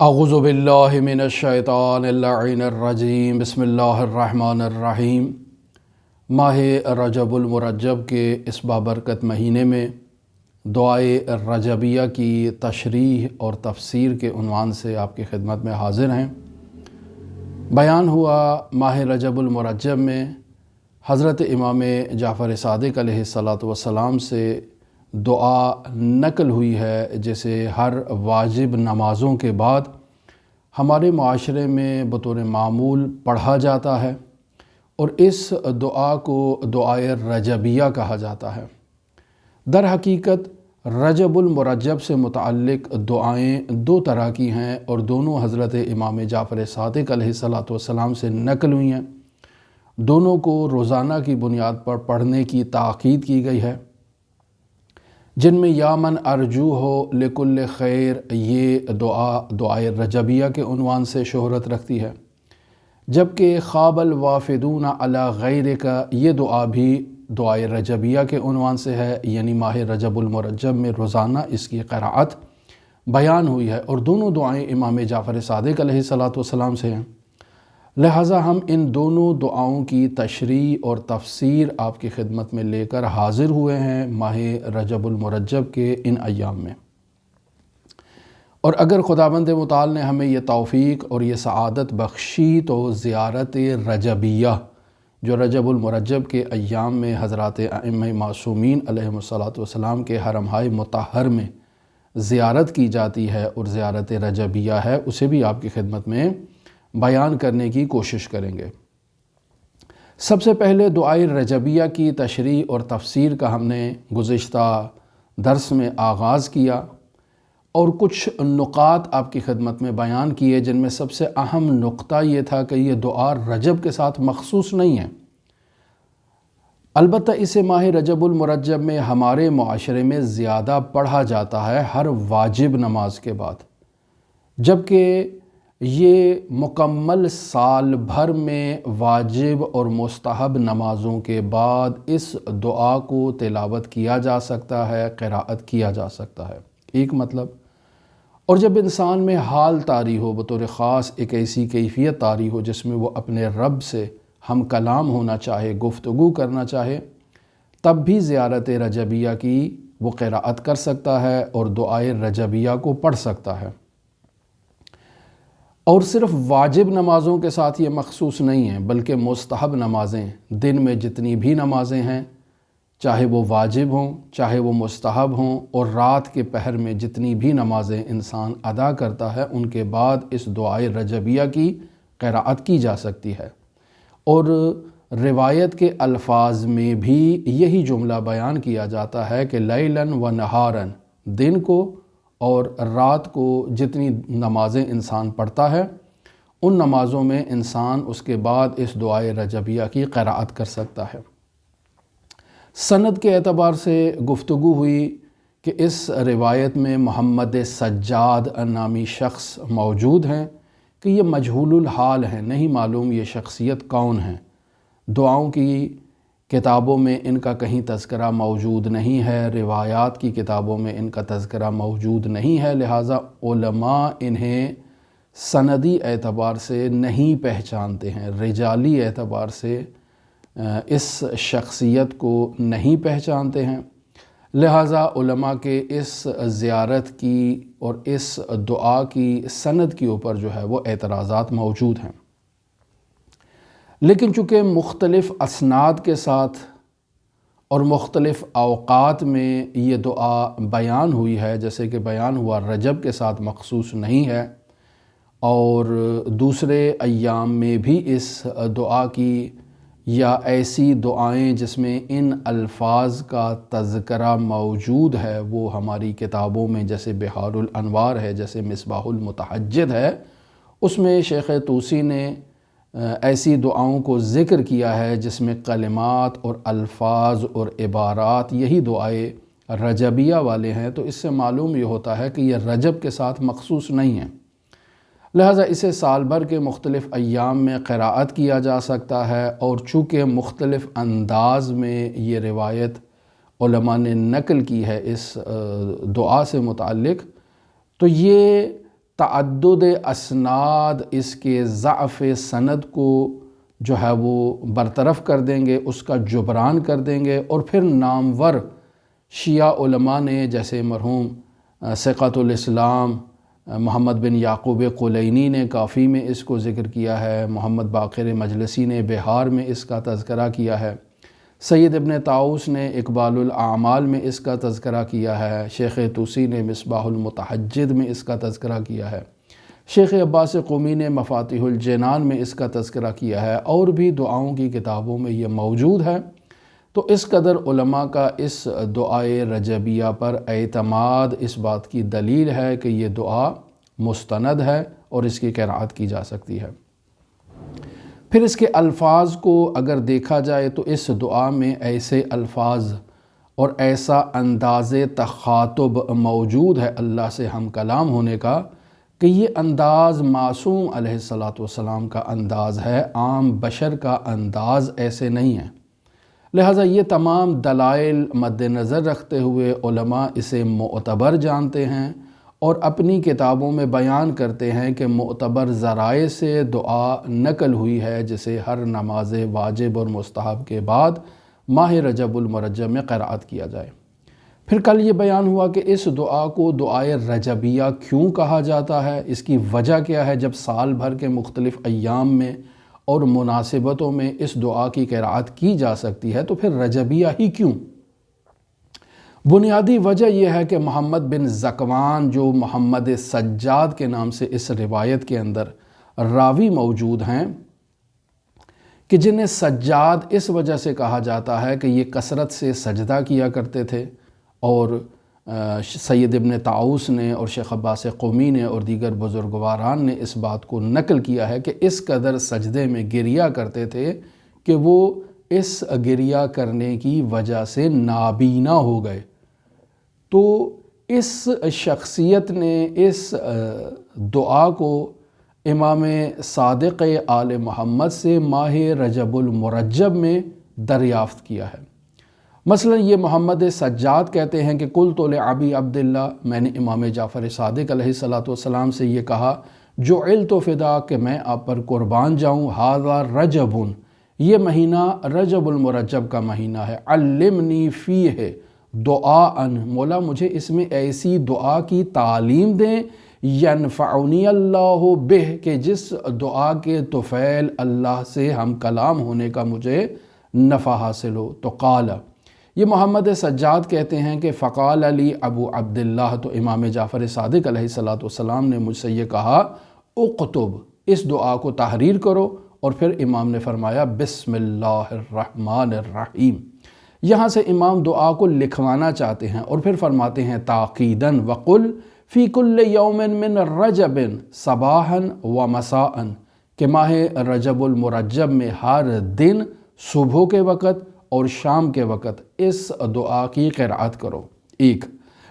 اعوذ باللہ من الشیطان اللعین الرجیم، بسم اللہ الرحمن الرحیم۔ ماہ رجب المرجب کے اس بابرکت مہینے میں دعائے رجبیہ کی تشریح اور تفسیر کے عنوان سے آپ کی خدمت میں حاضر ہیں۔ بیان ہوا ماہ رجب المرجب میں حضرت امام جعفر صادق علیہ السلام سے دعا نقل ہوئی ہے، جسے ہر واجب نمازوں کے بعد ہمارے معاشرے میں بطور معمول پڑھا جاتا ہے، اور اس دعا کو دعائے رجبیہ کہا جاتا ہے۔ در حقیقت رجب المرجب سے متعلق دعائیں دو طرح کی ہیں، اور دونوں حضرت امام جعفر صادق علیہ السلام سے نقل ہوئی ہیں۔ دونوں کو روزانہ کی بنیاد پر پڑھنے کی تاکید کی گئی ہے، جن میں یا من ارجو ہو لکل خیر، یہ دعائے رجبیہ کے عنوان سے شہرت رکھتی ہے، جبکہ خواب الوافدون علی غیرک، یہ دعا بھی دعائے رجبیہ کے عنوان سے ہے، یعنی ماہ رجب المرجب میں روزانہ اس کی قرأت بیان ہوئی ہے، اور دونوں دعائیں امام جعفر صادق علیہ السلام سے ہیں۔ لہٰذا ہم ان دونوں دعاؤں کی تشریح اور تفسیر آپ کی خدمت میں لے کر حاضر ہوئے ہیں ماہ رجب المرجب کے ان ایام میں۔ اور اگر خداوند متعال نے ہمیں یہ توفیق اور یہ سعادت بخشی تو زیارت رجبیہ، جو رجب المرجب کے ایام میں حضرات ائمہ معصومین علیہم السلام کے حرمہائے مطہر میں زیارت کی جاتی ہے، اور زیارت رجبیہ ہے، اسے بھی آپ کی خدمت میں بیان کرنے کی کوشش کریں گے۔ سب سے پہلے دعائے رجبیہ کی تشریح اور تفسیر کا ہم نے گزشتہ درس میں آغاز کیا، اور کچھ نکات آپ کی خدمت میں بیان کیے، جن میں سب سے اہم نقطہ یہ تھا کہ یہ دعا رجب کے ساتھ مخصوص نہیں ہے۔ البتہ اسے ماہ رجب المرجب میں ہمارے معاشرے میں زیادہ پڑھا جاتا ہے ہر واجب نماز کے بعد، جبکہ یہ مکمل سال بھر میں واجب اور مستحب نمازوں کے بعد اس دعا کو تلاوت کیا جا سکتا ہے، قراءت کیا جا سکتا ہے۔ ایک مطلب، اور جب انسان میں حال طاری ہو، بطور خاص ایک ایسی کیفیت طاری ہو جس میں وہ اپنے رب سے ہم کلام ہونا چاہے، گفتگو کرنا چاہے، تب بھی زیارت رجبیہ کی وہ قراءت کر سکتا ہے اور دعائے رجبیہ کو پڑھ سکتا ہے۔ اور صرف واجب نمازوں کے ساتھ یہ مخصوص نہیں ہے، بلکہ مستحب نمازیں، دن میں جتنی بھی نمازیں ہیں، چاہے وہ واجب ہوں چاہے وہ مستحب ہوں، اور رات کے پہر میں جتنی بھی نمازیں انسان ادا کرتا ہے، ان کے بعد اس دعائے رجبیہ کی قراءت کی جا سکتی ہے۔ اور روایت کے الفاظ میں بھی یہی جملہ بیان کیا جاتا ہے کہ لیلاً و نہاراً، دن کو اور رات کو جتنی نمازیں انسان پڑھتا ہے، ان نمازوں میں انسان اس کے بعد اس دعائے رجبیہ کی قراءت کر سکتا ہے۔ سند کے اعتبار سے گفتگو ہوئی کہ اس روایت میں محمد سجاد نامی شخص موجود ہیں کہ یہ مجہول الحال ہیں، نہیں معلوم یہ شخصیت کون ہیں۔ دعاؤں کی کتابوں میں ان کا کہیں تذکرہ موجود نہیں ہے، روایات کی کتابوں میں ان کا تذکرہ موجود نہیں ہے، لہٰذا علماء انہیں سندی اعتبار سے نہیں پہچانتے ہیں، رجالی اعتبار سے اس شخصیت کو نہیں پہچانتے ہیں، لہٰذا علماء کے اس زیارت کی اور اس دعا کی سند کے اوپر جو ہے وہ اعتراضات موجود ہیں۔ لیکن چونکہ مختلف اسناد کے ساتھ اور مختلف اوقات میں یہ دعا بیان ہوئی ہے، جیسے کہ بیان ہوا رجب کے ساتھ مخصوص نہیں ہے، اور دوسرے ایام میں بھی اس دعا کی یا ایسی دعائیں جس میں ان الفاظ کا تذکرہ موجود ہے وہ ہماری کتابوں میں، جیسے بحار الانوار ہے، جیسے مصباح المتحجد ہے، اس میں شیخ طوسی نے ایسی دعاؤں کو ذکر کیا ہے جس میں کلمات اور الفاظ اور عبارات یہی دعائے رجبیہ والے ہیں، تو اس سے معلوم یہ ہوتا ہے کہ یہ رجب کے ساتھ مخصوص نہیں ہیں، لہٰذا اسے سال بھر کے مختلف ایام میں قراءت کیا جا سکتا ہے۔ اور چونکہ مختلف انداز میں یہ روایت علماء نے نقل کی ہے اس دعا سے متعلق، تو یہ تعدد اسناد اس کے ضعف سند کو جو ہے وہ برطرف کر دیں گے، اس کا جبران کر دیں گے، اور پھر نامور شیعہ علماء نے جیسے مرحوم ثقۃ الاسلام محمد بن یعقوب قلینی نے کافی میں اس کو ذکر کیا ہے، محمد باقر مجلسی نے بہار میں اس کا تذکرہ کیا ہے، سید ابن طاؤس نے اقبال الاعمال میں اس کا تذکرہ کیا ہے، شیخ طوسی نے مصباح المتحجد میں اس کا تذکرہ کیا ہے، شیخ عباس قمی نے مفاتیح الجنان میں اس کا تذکرہ کیا ہے، اور بھی دعاؤں کی کتابوں میں یہ موجود ہے۔ تو اس قدر علماء کا اس دعائے رجبیہ پر اعتماد اس بات کی دلیل ہے کہ یہ دعا مستند ہے اور اس کی قرأت کی جا سکتی ہے۔ پھر اس کے الفاظ کو اگر دیکھا جائے تو اس دعا میں ایسے الفاظ اور ایسا انداز تخاطب موجود ہے اللہ سے ہم کلام ہونے کا کہ یہ انداز معصوم علیہ السلام کا انداز ہے، عام بشر کا انداز ایسے نہیں ہے۔ لہٰذا یہ تمام دلائل مد نظر رکھتے ہوئے علماء اسے معتبر جانتے ہیں اور اپنی کتابوں میں بیان کرتے ہیں کہ معتبر ذرائع سے دعا نقل ہوئی ہے جسے ہر نماز واجب اور مستحب کے بعد ماہ رجب المرجب میں قرأت کیا جائے۔ پھر کل یہ بیان ہوا کہ اس دعا کو دعائے رجبیہ کیوں کہا جاتا ہے، اس کی وجہ کیا ہے۔ جب سال بھر کے مختلف ایام میں اور مناسبتوں میں اس دعا کی قرأت کی جا سکتی ہے تو پھر رجبیہ ہی کیوں؟ بنیادی وجہ یہ ہے کہ محمد بن ذکوان جو محمد سجاد کے نام سے اس روایت کے اندر راوی موجود ہیں کہ جنہیں سجاد اس وجہ سے کہا جاتا ہے کہ یہ کثرت سے سجدہ کیا کرتے تھے، اور سید ابن طاؤس نے اور شیخ عباس قمی نے اور دیگر بزرگواران نے اس بات کو نقل کیا ہے کہ اس قدر سجدے میں گریہ کرتے تھے کہ وہ اس گریہ کرنے کی وجہ سے نابینا ہو گئے۔ تو اس شخصیت نے اس دعا کو امام صادق آل محمد سے ماہ رجب المرجب میں دریافت کیا ہے۔ مثلا یہ محمد سجاد کہتے ہیں کہ قلت لأبی عبداللہ، میں نے امام جعفر صادق علیہ السلام سے یہ کہا، جعلت فدا، کہ میں آپ پر قربان جاؤں، ھذا رجب، یہ مہینہ رجب المرجب کا مہینہ ہے، علمنی فیہ دعاء، مولا مجھے اس میں ایسی دعا کی تعلیم دیں، ینفعنی اللہ بہ، کہ جس دعا کے طفیل اللہ سے ہم کلام ہونے کا مجھے نفع حاصل ہو۔ تو قال، یہ محمد سجاد کہتے ہیں کہ فقال علی ابو عبداللہ، تو امام جعفر صادق علیہ السلام نے مجھ سے یہ کہا، اکتب، اس دعا کو تحریر کرو، اور پھر امام نے فرمایا بسم اللہ الرحمن الرحیم۔ یہاں سے امام دعا کو لکھوانا چاہتے ہیں اور پھر فرماتے ہیں تاقیداً وقل فی کل یوم من رجب صباحا و مساء، کہ ماہ رجب المرجب میں ہر دن صبح کے وقت اور شام کے وقت اس دعا کی قرأت کرو۔ ایک،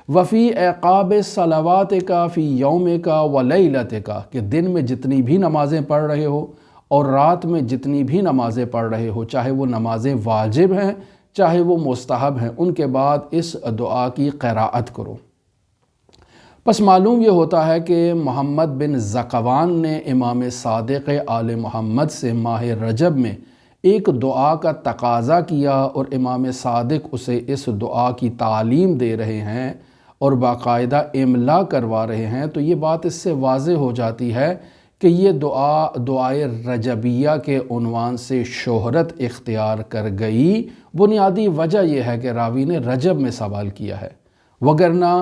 وفی اعقاب صلوات کا فی یوم کا و لیلت کا، کہ دن میں جتنی بھی نمازیں پڑھ رہے ہو اور رات میں جتنی بھی نمازیں پڑھ رہے ہو، چاہے وہ نمازیں واجب ہیں چاہے وہ مستحب ہیں، ان کے بعد اس دعا کی قرأت کرو۔ پس معلوم یہ ہوتا ہے کہ محمد بن ذکوان نے امام صادق آل محمد سے ماہ رجب میں ایک دعا کا تقاضا کیا اور امام صادق اسے اس دعا کی تعلیم دے رہے ہیں اور باقاعدہ املا کروا رہے ہیں، تو یہ بات اس سے واضح ہو جاتی ہے کہ یہ دعا دعائے رجبیہ کے عنوان سے شہرت اختیار کر گئی۔ بنیادی وجہ یہ ہے کہ راوی نے رجب میں سوال کیا ہے، وگرنہ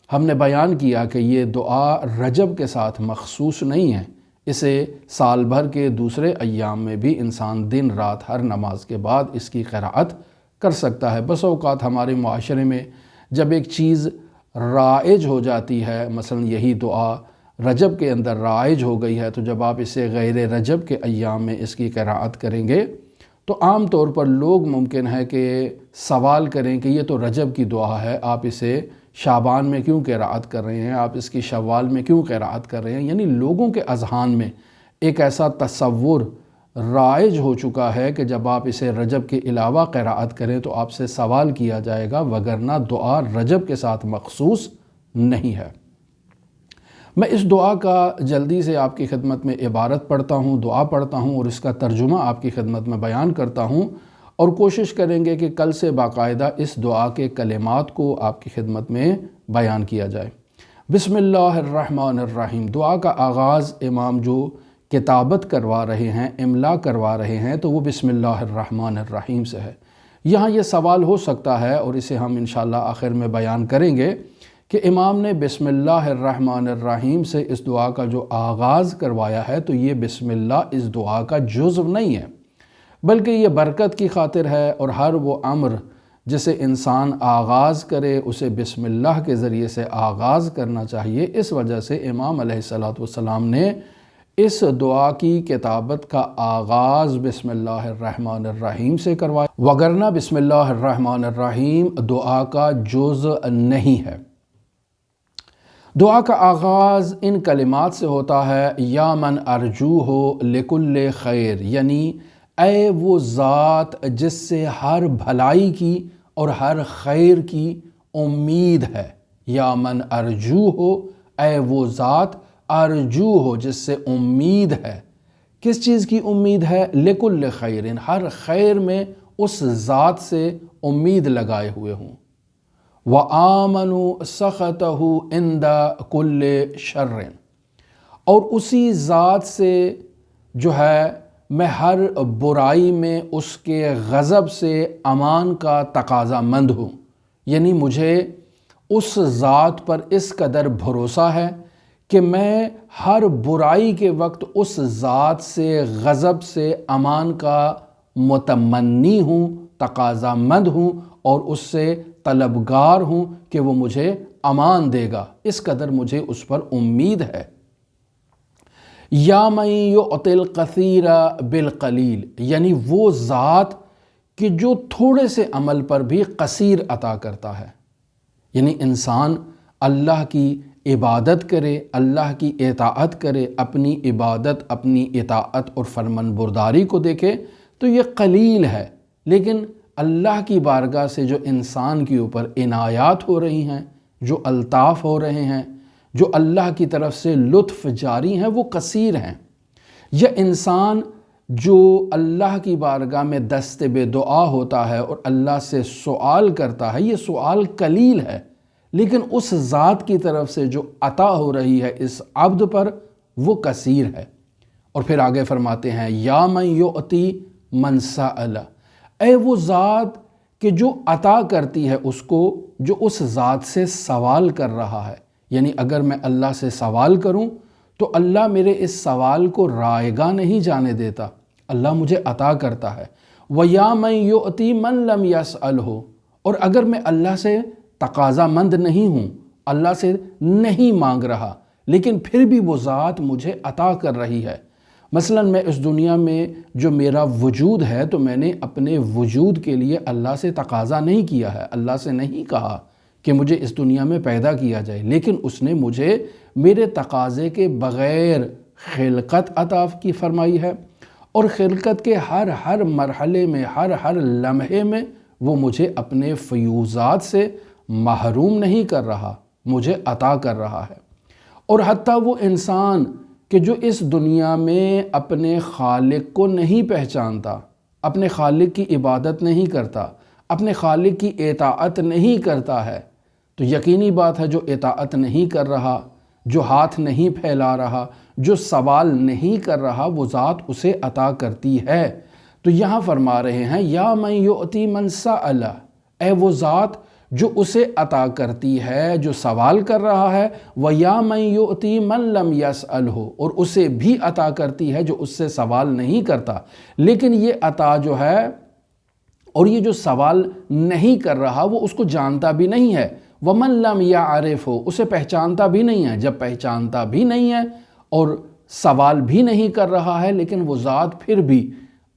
ہم نے بیان کیا کہ یہ دعا رجب کے ساتھ مخصوص نہیں ہے، اسے سال بھر کے دوسرے ایام میں بھی انسان دن رات ہر نماز کے بعد اس کی قرأت کر سکتا ہے۔ بس اوقات ہمارے معاشرے میں جب ایک چیز رائج ہو جاتی ہے، مثلا یہی دعا رجب کے اندر رائج ہو گئی ہے، تو جب آپ اسے غیر رجب کے ایام میں اس کی قرأت کریں گے تو عام طور پر لوگ ممکن ہے کہ سوال کریں کہ یہ تو رجب کی دعا ہے، آپ اسے شعبان میں کیوں قرأت کر رہے ہیں، آپ اس کی شوال میں کیوں قرأت کر رہے ہیں۔ یعنی لوگوں کے اذہان میں ایک ایسا تصور رائج ہو چکا ہے کہ جب آپ اسے رجب کے علاوہ قرأت کریں تو آپ سے سوال کیا جائے گا، وگرنہ دعا رجب کے ساتھ مخصوص نہیں ہے۔ میں اس دعا کا جلدی سے آپ کی خدمت میں عبارت پڑھتا ہوں، دعا پڑھتا ہوں اور اس کا ترجمہ آپ کی خدمت میں بیان کرتا ہوں، اور کوشش کریں گے کہ کل سے باقاعدہ اس دعا کے کلمات کو آپ کی خدمت میں بیان کیا جائے۔ بسم اللہ الرحمن الرحیم۔ دعا کا آغاز امام جو کتابت کروا رہے ہیں، املا کروا رہے ہیں، تو وہ بسم اللہ الرحمن الرحیم سے ہے۔ یہاں یہ سوال ہو سکتا ہے اور اسے ہم انشاءاللہ آخر میں بیان کریں گے کہ امام نے بسم اللہ الرحمن الرحیم سے اس دعا کا جو آغاز کروایا ہے، تو یہ بسم اللہ اس دعا کا جزو نہیں ہے، بلکہ یہ برکت کی خاطر ہے، اور ہر وہ امر جسے انسان آغاز کرے اسے بسم اللہ کے ذریعے سے آغاز کرنا چاہیے۔ اس وجہ سے امام علیہ السلام نے اس دعا کی کتابت کا آغاز بسم اللہ الرحمن الرحیم سے کروایا، وگرنہ بسم اللہ الرحمن الرحیم دعا کا جزء نہیں ہے۔ دعا کا آغاز ان کلمات سے ہوتا ہے، یا من ارجوہ لکل خیر، یعنی اے وہ ذات جس سے ہر بھلائی کی اور ہر خیر کی امید ہے۔ یا من ارجوہ، اے وہ ذات ارجوہ جس سے امید ہے۔ کس چیز کی امید ہے؟ لکل خیر، ہر خیر میں اس ذات سے امید لگائے ہوئے ہوں۔ وَآمَنُوا سَخَطَهُ عِنْدَ كُلِّ شَرٍ، اور اسی ذات سے جو ہے میں ہر برائی میں اس کے غضب سے امان کا تقاضا مند ہوں، یعنی مجھے اس ذات پر اس قدر بھروسہ ہے کہ میں ہر برائی کے وقت اس ذات سے غضب سے امان کا متمنی ہوں، تقاضا مند ہوں، اور اس سے طلبگار ہوں کہ وہ مجھے امان دے گا، اس قدر مجھے اس پر امید ہے۔ یا من یعطی الکثیر بالقلیل، یعنی وہ ذات کہ جو تھوڑے سے عمل پر بھی کثیر عطا کرتا ہے، یعنی انسان اللہ کی عبادت کرے، اللہ کی اطاعت کرے، اپنی عبادت، اپنی اطاعت اور فرمان برداری کو دیکھے تو یہ قلیل ہے، لیکن اللہ کی بارگاہ سے جو انسان کے اوپر عنایات ہو رہی ہیں، جو الطاف ہو رہے ہیں، جو اللہ کی طرف سے لطف جاری ہیں، وہ کثیر ہیں۔ یہ انسان جو اللہ کی بارگاہ میں دست بے دعا ہوتا ہے اور اللہ سے سوال کرتا ہے، یہ سوال قلیل ہے، لیکن اس ذات کی طرف سے جو عطا ہو رہی ہے اس عبد پر، وہ کثیر ہے۔ اور پھر آگے فرماتے ہیں، یا من یعطی من سأل، اے وہ ذات کہ جو عطا کرتی ہے اس کو جو اس ذات سے سوال کر رہا ہے، یعنی اگر میں اللہ سے سوال کروں تو اللہ میرے اس سوال کو رائگاں نہیں جانے دیتا، اللہ مجھے عطا کرتا ہے۔ وَيَا مَن يُؤْتِي مَن لَّمْ يَسْأَلْهُ، اور اگر میں اللہ سے تقاضا مند نہیں ہوں، اللہ سے نہیں مانگ رہا، لیکن پھر بھی وہ ذات مجھے عطا کر رہی ہے۔ مثلا میں اس دنیا میں جو میرا وجود ہے، تو میں نے اپنے وجود کے لیے اللہ سے تقاضا نہیں کیا ہے، اللہ سے نہیں کہا کہ مجھے اس دنیا میں پیدا کیا جائے، لیکن اس نے مجھے میرے تقاضے کے بغیر خلقت عطا کی فرمائی ہے، اور خلقت کے ہر مرحلے میں، ہر لمحے میں وہ مجھے اپنے فیوزات سے محروم نہیں کر رہا، مجھے عطا کر رہا ہے۔ اور حتیٰ وہ انسان کہ جو اس دنیا میں اپنے خالق کو نہیں پہچانتا، اپنے خالق کی عبادت نہیں کرتا، اپنے خالق کی اطاعت نہیں کرتا ہے، تو یقینی بات ہے جو اطاعت نہیں کر رہا، جو ہاتھ نہیں پھیلا رہا، جو سوال نہیں کر رہا، وہ ذات اسے عطا کرتی ہے۔ تو یہاں فرما رہے ہیں، یا من یعطی من سأل، اے وہ ذات جو اسے عطا کرتی ہے جو سوال کر رہا ہے، وَيَا مَن يُؤْتِي مَن لَّمْ يَسْأَلْهُ، اور اسے بھی عطا کرتی ہے جو اس سے سوال نہیں کرتا، لیکن یہ عطا جو ہے اور یہ جو سوال نہیں کر رہا وہ اس کو جانتا بھی نہیں ہے، وَمَن لَّمْ يَعْرِفْهُ، اسے پہچانتا بھی نہیں ہے۔ جب پہچانتا بھی نہیں ہے اور سوال بھی نہیں کر رہا ہے، لیکن وہ ذات پھر بھی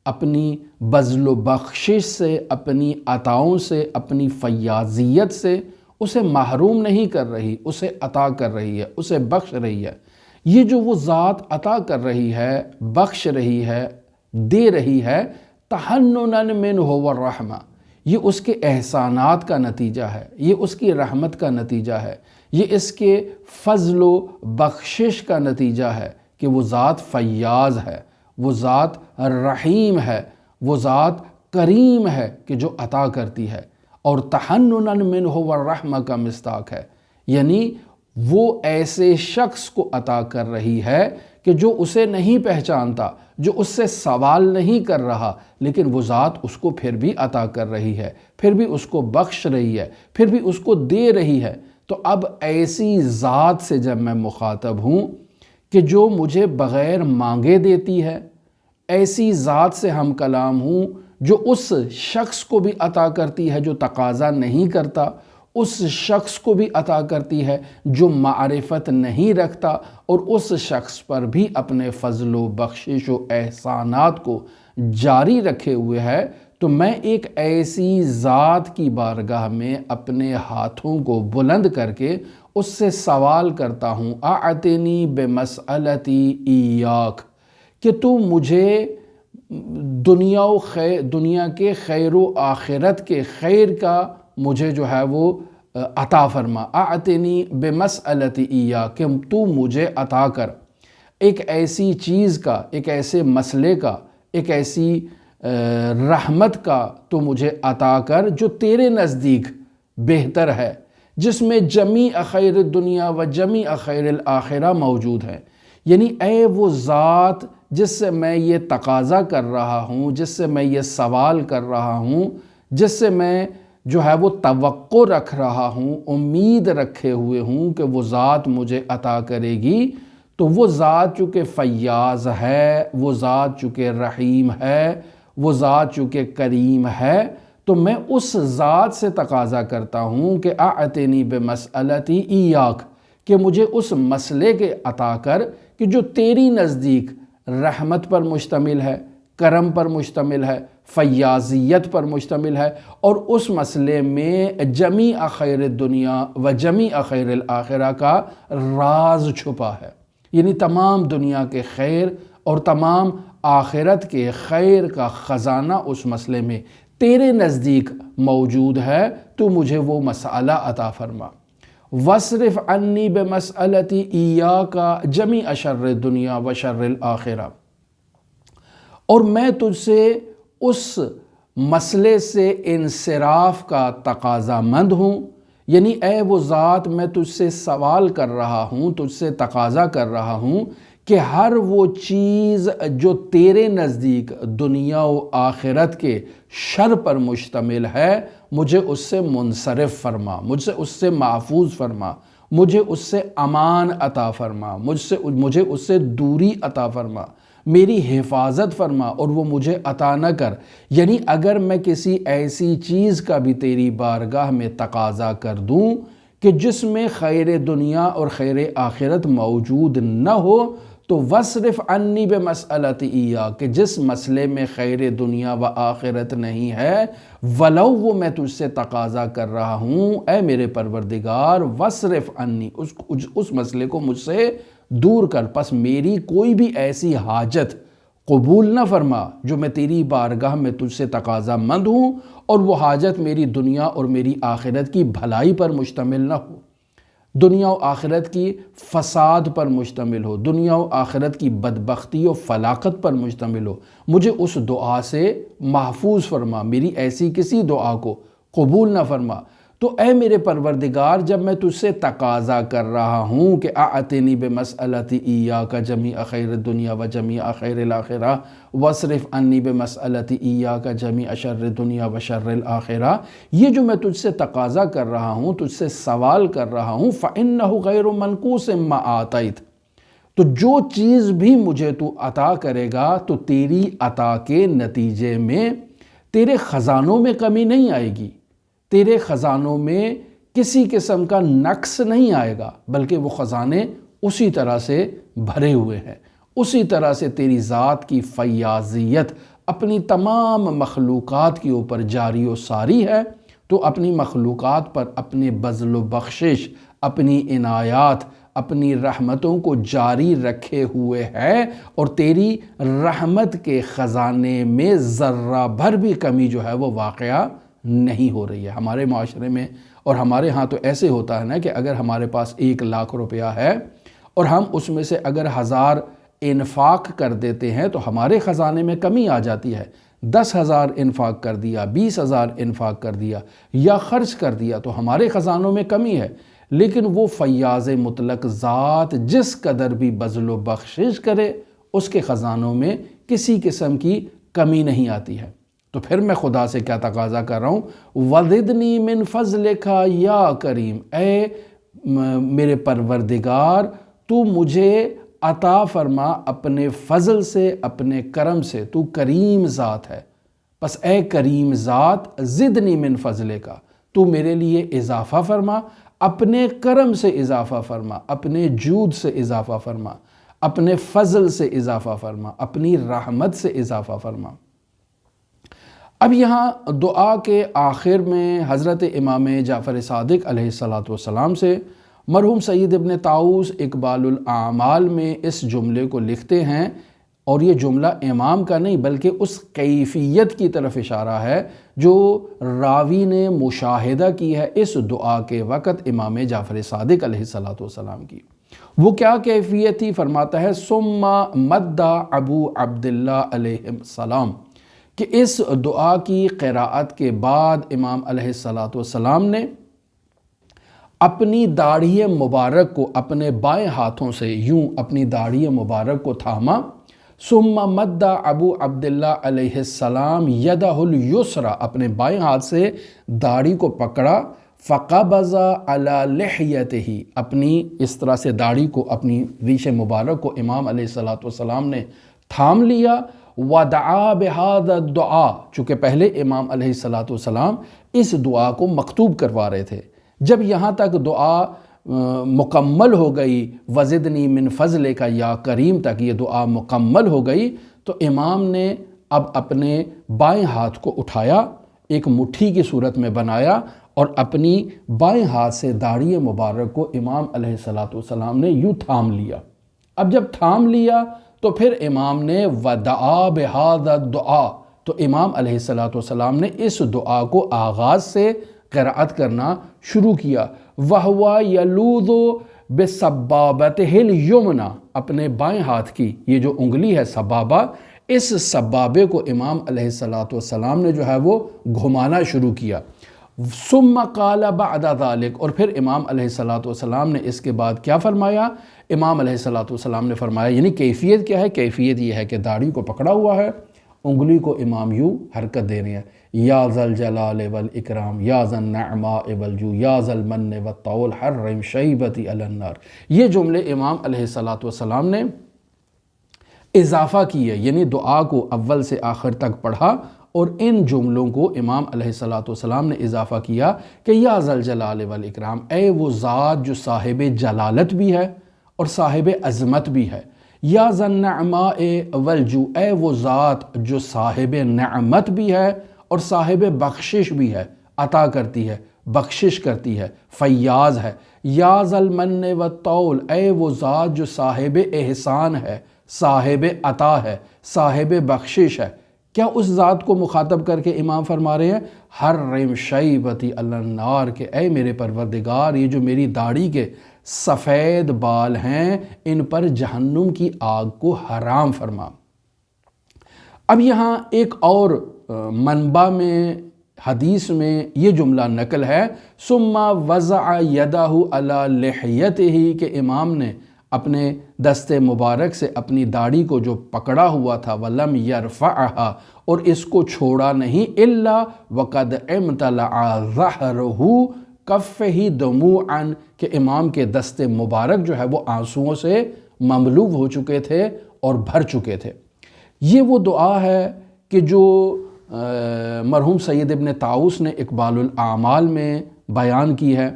اپنی بذل و بخشش سے، اپنی عطاؤں سے، اپنی فیاضیت سے اسے محروم نہیں کر رہی، اسے عطا کر رہی ہے، اسے بخش رہی ہے۔ یہ جو وہ ذات عطا کر رہی ہے، بخش رہی ہے، دے رہی ہے، تحنناً منہ والرحمہ، یہ اس کے احسانات کا نتیجہ ہے، یہ اس کی رحمت کا نتیجہ ہے، یہ اس کے فضل و بخشش کا نتیجہ ہے کہ وہ ذات فیاض ہے، وہ ذات رحیم ہے، وہ ذات کریم ہے کہ جو عطا کرتی ہے، اور تحننا منہ والرحمہ کا مصداق ہے، یعنی وہ ایسے شخص کو عطا کر رہی ہے کہ جو اسے نہیں پہچانتا، جو اس سے سوال نہیں کر رہا، لیکن وہ ذات اس کو پھر بھی عطا کر رہی ہے، پھر بھی اس کو بخش رہی ہے، پھر بھی اس کو دے رہی ہے۔ تو اب ایسی ذات سے جب میں مخاطب ہوں کہ جو مجھے بغیر مانگے دیتی ہے، ایسی ذات سے ہم کلام ہوں جو اس شخص کو بھی عطا کرتی ہے جو تقاضا نہیں کرتا، اس شخص کو بھی عطا کرتی ہے جو معرفت نہیں رکھتا، اور اس شخص پر بھی اپنے فضل و بخشش و احسانات کو جاری رکھے ہوئے ہے، تو میں ایک ایسی ذات کی بارگاہ میں اپنے ہاتھوں کو بلند کر کے اس سے سوال کرتا ہوں، اعطنی بمسئلتی ایاک، کہ تو مجھے دنیا کے خیر و آخرت کے خیر کا مجھے جو ہے وہ عطا فرما، اعطنی بمسئلتی ایاک، کہ تو مجھے عطا کر ایک ایسی چیز کا، ایک ایسے مسئلے کا، ایک ایسی رحمت کا تو مجھے عطا کر جو تیرے نزدیک بہتر ہے، جس میں جمیع خیر الدنیا و جمیع خیر الآخرہ موجود ہے۔ یعنی اے وہ ذات جس سے میں یہ تقاضا کر رہا ہوں، جس سے میں یہ سوال کر رہا ہوں، جس سے میں جو ہے وہ توقع رکھ رہا ہوں، امید رکھے ہوئے ہوں کہ وہ ذات مجھے عطا کرے گی، تو وہ ذات چونکہ فیاض ہے، وہ ذات چونکہ رحیم ہے، وہ ذات چونکہ کریم ہے، تو میں اس ذات سے تقاضا کرتا ہوں کہ اعطنی بمسئلتی ایاک، کہ مجھے اس مسئلے کے عطا کر کہ جو تیری نزدیک رحمت پر مشتمل ہے، کرم پر مشتمل ہے، فیاضیت پر مشتمل ہے، اور اس مسئلے میں جمیع خیر الدنیا و جمیع خیر الآخرہ کا راز چھپا ہے، یعنی تمام دنیا کے خیر اور تمام آخرت کے خیر کا خزانہ اس مسئلے میں تیرے نزدیک موجود ہے، تو مجھے وہ مسئلہ عطا فرما۔ وَاصْرِفْ عَنِّي بِمَسْأَلَتِي إِيَّاكَ جَمِيعَ شَرِّ الدُّنْيَا وَشَرِّ الْآخِرَةِ، اور میں تجھ سے اس مسئلے سے انصراف کا تقاضا مند ہوں، یعنی اے وہ ذات میں تجھ سے سوال کر رہا ہوں، تجھ سے تقاضا کر رہا ہوں کہ ہر وہ چیز جو تیرے نزدیک دنیا و آخرت کے شر پر مشتمل ہے، مجھے اس سے منصرف فرما، مجھے اس سے محفوظ فرما، مجھے اس سے امان عطا فرما، مجھے اس سے دوری عطا فرما، میری حفاظت فرما، اور وہ مجھے عطا نہ کر۔ یعنی اگر میں کسی ایسی چیز کا بھی تیری بارگاہ میں تقاضا کر دوں کہ جس میں خیر دنیا اور خیر آخرت موجود نہ ہو، تو وَاصْرِفْ عَنِّي بِمَسْأَلَتِي إِيَّاكَ، کہ جس مسئلے میں خیر دنیا و آخرت نہیں ہے، ولو وہ میں تجھ سے تقاضا کر رہا ہوں، اے میرے پروردگار وَاصْرِفْ عَنِّي، اس مسئلے کو مجھ سے دور کر، پس میری کوئی بھی ایسی حاجت قبول نہ فرما جو میں تیری بارگاہ میں تجھ سے تقاضا مند ہوں، اور وہ حاجت میری دنیا اور میری آخرت کی بھلائی پر مشتمل نہ ہو، دنیا و آخرت کی فساد پر مشتمل ہو، دنیا و آخرت کی بدبختی و فلاقت پر مشتمل ہو۔ مجھے اس دعا سے محفوظ فرما، میری ایسی کسی دعا کو قبول نہ فرما۔ تو اے میرے پروردگار، جب میں تجھ سے تقاضا کر رہا ہوں کہ اعطنی بمسئلتی ایاک جمیع خیر الدنیا و جمیع خیر الآخرہ واصرف عنی بمسئلتی ایاک جمیع شر الدنیا و شر الآخرہ، یہ جو میں تجھ سے تقاضا کر رہا ہوں، تجھ سے سوال کر رہا ہوں، فإنہ غیر منقوص ما آتیت، تو جو چیز بھی مجھے تو عطا کرے گا تو تیری عطا کے نتیجے میں تیرے خزانوں میں کمی نہیں آئے گی، تیرے خزانوں میں کسی قسم کا نقص نہیں آئے گا، بلکہ وہ خزانے اسی طرح سے بھرے ہوئے ہیں، اسی طرح سے تیری ذات کی فیاضیت اپنی تمام مخلوقات کے اوپر جاری و ساری ہے، تو اپنی مخلوقات پر اپنے بذل و بخشش، اپنی عنایات، اپنی رحمتوں کو جاری رکھے ہوئے ہے، اور تیری رحمت کے خزانے میں ذرہ بھر بھی کمی جو ہے وہ واقعہ نہیں ہو رہی ہے۔ ہمارے معاشرے میں اور ہمارے ہاں تو ایسے ہوتا ہے نا کہ اگر ہمارے پاس 1 لاکھ روپیہ ہے اور ہم اس میں سے اگر 1000 انفاق کر دیتے ہیں تو ہمارے خزانے میں کمی آ جاتی ہے۔ 10,000 انفاق کر دیا، 20,000 انفاق کر دیا یا خرچ کر دیا تو ہمارے خزانوں میں کمی ہے، لیکن وہ فیاض مطلق ذات جس قدر بھی بذل و بخشش کرے اس کے خزانوں میں کسی قسم کی کمی نہیں آتی ہے۔ تو پھر میں خدا سے کیا تقاضا کر رہا ہوں، وَزِدْنِی مِن فَضْلِکَ یا کریم، اے میرے پروردگار تو مجھے عطا فرما اپنے فضل سے، اپنے کرم سے، تو کریم ذات ہے، پس اے کریم ذات زدنی من فضلک، تو میرے لیے اضافہ فرما، اپنے کرم سے اضافہ فرما، اپنے جود سے اضافہ فرما، اپنے فضل سے اضافہ فرما، اپنی رحمت سے اضافہ فرما۔ اب یہاں دعا کے آخر میں حضرت امام جعفر صادق علیہ السلام سے مرحوم سید ابن طاؤس اقبال الاعمال میں اس جملے کو لکھتے ہیں، اور یہ جملہ امام کا نہیں بلکہ اس کیفیت کی طرف اشارہ ہے جو راوی نے مشاہدہ کی ہے اس دعا کے وقت امام جعفر صادق علیہ السلام کی۔ وہ کیا کیفیت تھی؟ فرماتا ہے ثم مد ابو عبداللہ علیہ السلام، کہ اس دعا کی قراءت کے بعد امام علیہ السلام نے اپنی داڑھی مبارک کو اپنے بائیں ہاتھوں سے یوں اپنی داڑھی مبارک کو تھاما، ثم مد ابو عبداللہ علیہ السلام یدہ الیسری، اپنے بائیں ہاتھ سے داڑھی کو پکڑا، فقبض علی لحیتہ، اپنی اس طرح سے داڑھی کو، اپنی ریش مبارک کو امام علیہ السلام نے تھام لیا، ودعا بہذا الدعاء، چونکہ پہلے امام علیہ السلام اس دعا کو مکتوب کروا رہے تھے، جب یہاں تک دعا مکمل ہو گئی وزدنی من فضلک یا کریم تک یہ دعا مکمل ہو گئی تو امام نے اب اپنے بائیں ہاتھ کو اٹھایا، ایک مٹھی کی صورت میں بنایا اور اپنی بائیں ہاتھ سے داڑھی مبارک کو امام علیہ السلام نے یوں تھام لیا۔ اب جب تھام لیا تو پھر امام نے ودعا بہذا الدعاء، تو امام علیہ السلام نے اس دعا کو آغاز سے قرأت کرنا شروع کیا، وَهُوَ يَلُوذُ بِسَبَّابَتِهِ الْيُمْنَى، اپنے بائیں ہاتھ کی یہ جو انگلی ہے سبابہ، اس سبابے کو امام علیہ السلام نے جو ہے وہ گھمانا شروع کیا۔ ثم قال بعد ذلك، اور پھر امام علیہ السلام نے اس کے بعد کیا فرمایا؟ امام علیہ السلام نے فرمایا، یعنی کیفیت کیا ہے؟ کیفیت یہ ہے کہ داڑھی کو پکڑا ہوا ہے، انگلی کو امام یوں حرکت دے رہے ہیں، یا ذا الجلال والاکرام یا ذا النعماء والجو یا ذا المن والطول حرم شیبتی علی النار، یہ جملے امام علیہ السلام نے اضافہ کیے، یعنی دعا کو اول سے آخر تک پڑھا اور ان جملوں کو امام علیہ السلام نے اضافہ کیا کہ یا ذا الجلال والاکرام، اے وہ ذات جو صاحب جلالت بھی ہے اور صاحب عظمت بھی ہے، یا ذا النعماء والجو، اے وہ ذات جو صاحب نعمت بھی ہے اور صاحب بخشش بھی ہے، عطا کرتی ہے، بخشش کرتی ہے، فیاض ہے، یا ذا المن والطول، اے وہ ذات جو صاحب احسان ہے، صاحب عطا ہے، صاحب بخشش ہے۔ کیا اس ذات کو مخاطب کر کے امام فرما رہے ہیں حرم شیبتی علی النار، کہ اے میرے پروردگار یہ جو میری داڑھی کے سفید بال ہیں ان پر جہنم کی آگ کو حرام فرما۔ اب یہاں ایک اور منبع میں حدیث میں یہ جملہ نقل ہے ثم وضع یدہ علی لحیتہ، کہ امام نے اپنے دست مبارک سے اپنی داڑھی کو جو پکڑا ہوا تھا ولم یرفعہا، اور اس کو چھوڑا نہیں، الا وقد امتلع ظہرہ کفہ دموعا، کہ امام کے دست مبارک جو ہے وہ آنسوؤں سے مملو ہو چکے تھے اور بھر چکے تھے۔ یہ وہ دعا ہے کہ جو مرحوم سید ابن طاؤس نے اقبال الاعمال میں بیان کی ہے،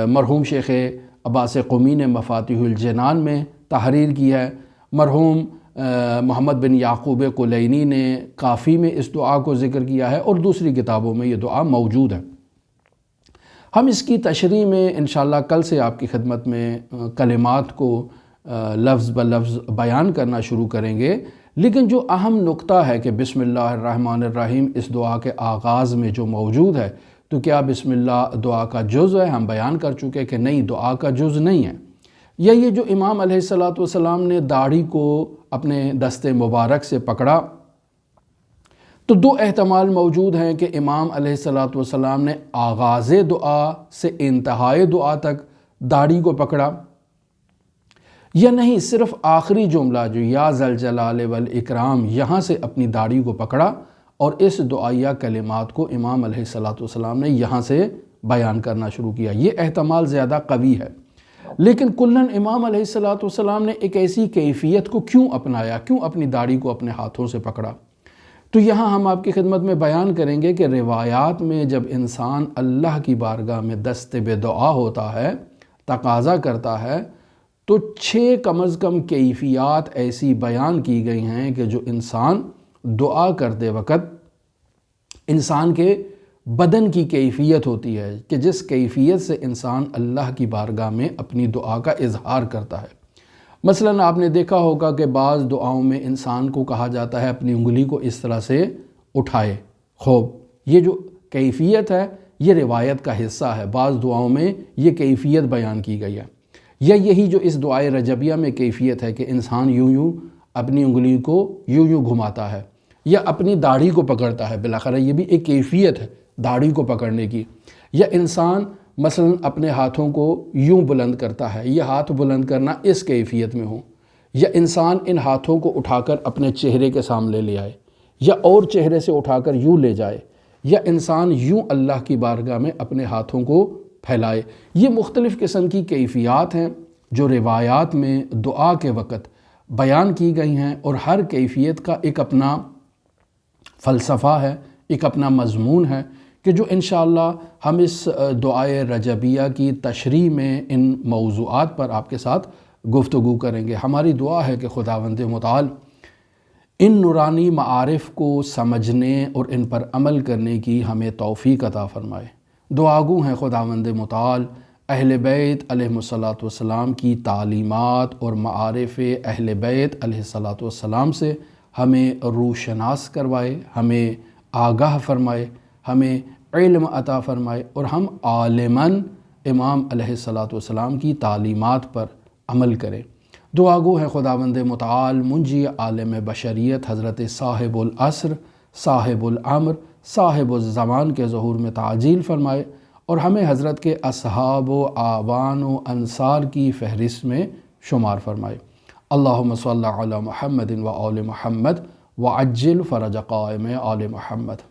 مرحوم شیخ عباس قمی نے مفاتیح الجنان میں تحریر کی ہے، مرحوم محمد بن یعقوب کلینی نے کافی میں اس دعا کو ذکر کیا ہے، اور دوسری کتابوں میں یہ دعا موجود ہے۔ ہم اس کی تشریح میں انشاءاللہ کل سے آپ کی خدمت میں کلمات کو لفظ بلفظ بیان کرنا شروع کریں گے، لیکن جو اہم نقطہ ہے کہ بسم اللہ الرحمن الرحیم اس دعا کے آغاز میں جو موجود ہے تو کیا بسم اللہ دعا کا جز ہے؟ ہم بیان کر چکے کہ نہیں، دعا کا جز نہیں ہے۔ یا یہ جو امام علیہ السلام نے داڑھی کو اپنے دست مبارک سے پکڑا، تو دو احتمال موجود ہیں کہ امام علیہ السلام نے آغاز دعا سے انتہائی دعا تک داڑھی کو پکڑا، یا نہیں صرف آخری جملہ جو یا ذل جلال والاکرام یہاں سے اپنی داڑھی کو پکڑا اور اس دعائیہ کلمات کو امام علیہ السلام نے یہاں سے بیان کرنا شروع کیا۔ یہ احتمال زیادہ قوی ہے۔ لیکن کلن امام علیہ السلام نے ایک ایسی کیفیت کو کیوں اپنایا، کیوں اپنی داڑھی کو اپنے ہاتھوں سے پکڑا؟ تو یہاں ہم آپ کی خدمت میں بیان کریں گے کہ روایات میں جب انسان اللہ کی بارگاہ میں دست بے دعا ہوتا ہے، تقاضا کرتا ہے، تو 6 کم از کم کیفیات ایسی بیان کی گئی ہیں کہ جو انسان دعا کرتے وقت انسان کے بدن کی کیفیت ہوتی ہے، کہ جس کیفیت سے انسان اللہ کی بارگاہ میں اپنی دعا کا اظہار کرتا ہے۔ مثلاً آپ نے دیکھا ہوگا کہ بعض دعاؤں میں انسان کو کہا جاتا ہے اپنی انگلی کو اس طرح سے اٹھائے۔ خوب، یہ جو کیفیت ہے یہ روایت کا حصہ ہے، بعض دعاؤں میں یہ کیفیت بیان کی گئی ہے۔ یا یہی جو اس دعائے رجبیہ میں کیفیت ہے کہ انسان یوں اپنی انگلی کو یوں گھماتا ہے یا اپنی داڑھی کو پکڑتا ہے، بالاخره یہ بھی ایک کیفیت ہے داڑھی کو پکڑنے کی۔ یا انسان مثلاً اپنے ہاتھوں کو یوں بلند کرتا ہے، یہ ہاتھ بلند کرنا اس کیفیت میں ہو، یا انسان ان ہاتھوں کو اٹھا کر اپنے چہرے کے سامنے لے آئے، یا اور چہرے سے اٹھا کر یوں لے جائے، یا انسان یوں اللہ کی بارگاہ میں اپنے ہاتھوں کو پھیلائے۔ یہ مختلف قسم کی کیفیات ہیں جو روایات میں دعا کے وقت بیان کی گئی ہیں، اور ہر کیفیت کا ایک اپنا فلسفہ ہے، ایک اپنا مضمون ہے، کہ جو انشاءاللہ ہم اس دعائے رجبیہ کی تشریح میں ان موضوعات پر آپ کے ساتھ گفتگو کریں گے۔ ہماری دعا ہے کہ خداوند متعال ان نورانی معارف کو سمجھنے اور ان پر عمل کرنے کی ہمیں توفیق عطا فرمائے۔ دعا گو ہیں خداوند متعال اہل بیت علیہ السلام کی تعلیمات اور معارف اہل بیت علیہ السلام سے ہمیں روشناس کروائے، ہمیں آگاہ فرمائے، ہمیں علم عطا فرمائے، اور ہم عالماً امام علیہ السلام کی تعلیمات پر عمل کریں۔ دعا گو ہے خداوند متعال منجی عالم بشریت حضرت صاحب العصر، صاحب الامر، صاحب الزمان کے ظہور میں تعجیل فرمائے، اور ہمیں حضرت کے اصحاب و آوان و انصار کی فہرست میں شمار فرمائے۔ اللہم صلی علی محمد و آل محمد وعجل فرج قائم آل محمد۔